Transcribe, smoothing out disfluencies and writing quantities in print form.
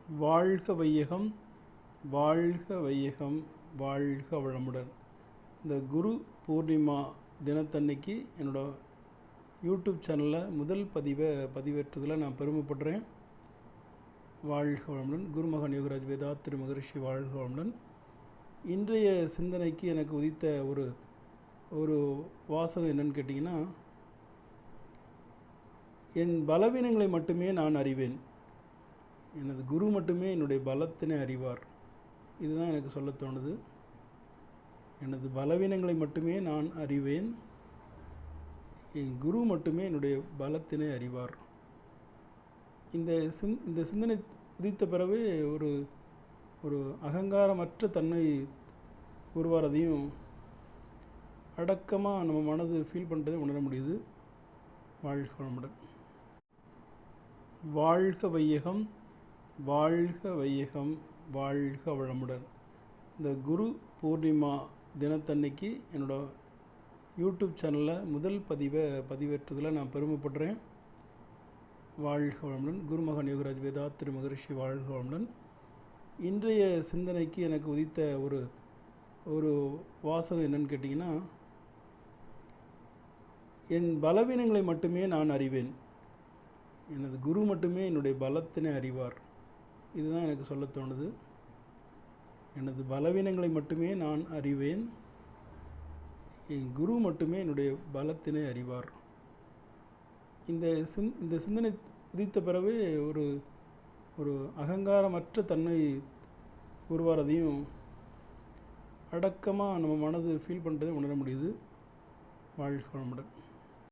வாழ்க வையகம், வாழ்க வையகம், வாழ்க வளமுடன். இந்த குரு பூர்ணிமா தினத்தன்னைக்கு என்னோட யூடியூப் சேனலில் முதல் பதிவேற்றதில் நான் பெருமைப்படுறேன். வாழ்க வளமுடன். குருமகன் யோகராஜ் வேதாத்திரி மகரிஷி வாழ்க வளமுடன். இன்றைய சிந்தனைக்கு எனக்கு உதித்த ஒரு வாசகம் என்னன்னு கேட்டிங்கன்னா, என் பலவீனங்களை மட்டுமே நான் அறிவேன், எனது குரு மட்டுமே என்னுடைய பலத்தினை அறிவார். இதுதான் எனக்கு சொல்ல தோணுது. எனது பலவீனங்களை மட்டுமே நான் அறிவேன், என் குரு மட்டுமே என்னுடைய பலத்தினை அறிவார். இந்த சிந்தனை உதித்த பிறகு ஒரு அகங்காரமற்ற தன்மை உருவாரதையும் அடக்கமாக நம்ம மனது ஃபீல் பண்ணுறதை உணர முடியுது. வாழ்க வளமுடன். வாழ்க வையகம், வாழ்க வையகம், வாழ்க வளமுடன். இந்த குரு பூர்ணிமா தினத்தன்னைக்கு என்னோட யூடியூப் சேனலில் முதல் பதிவேற்றதில் நான் பெருமைப்படுறேன். வாழ்க வளமுடன். குருமகன் யோகராஜ் வேதாத்திரி மகரிஷி வாழ்க வளமுடன். இன்றைய சிந்தனைக்கு எனக்கு உதித்த ஒரு வாசகம் என்னன்னு கேட்டிங்கன்னா, என் பலவீனங்களை மட்டுமே நான் அறிவேன், எனது குரு மட்டுமே என்னுடைய பலத்தினை அறிவார். இதுதான் எனக்கு சொல்ல தோணுது. எனது பலவீனங்களை மட்டுமே நான் அறிவேன், என் குரு மட்டுமே என்னுடைய பலத்தினை அறிவார். இந்த சிந்தனை உதித்த பிறகு ஒரு அகங்காரமற்ற தன்மை உருவாரதையும் அடக்கமாக நம்ம மனது ஃபீல் பண்ணுறதை உணர முடியுது. வாழ்க வளமுடன்.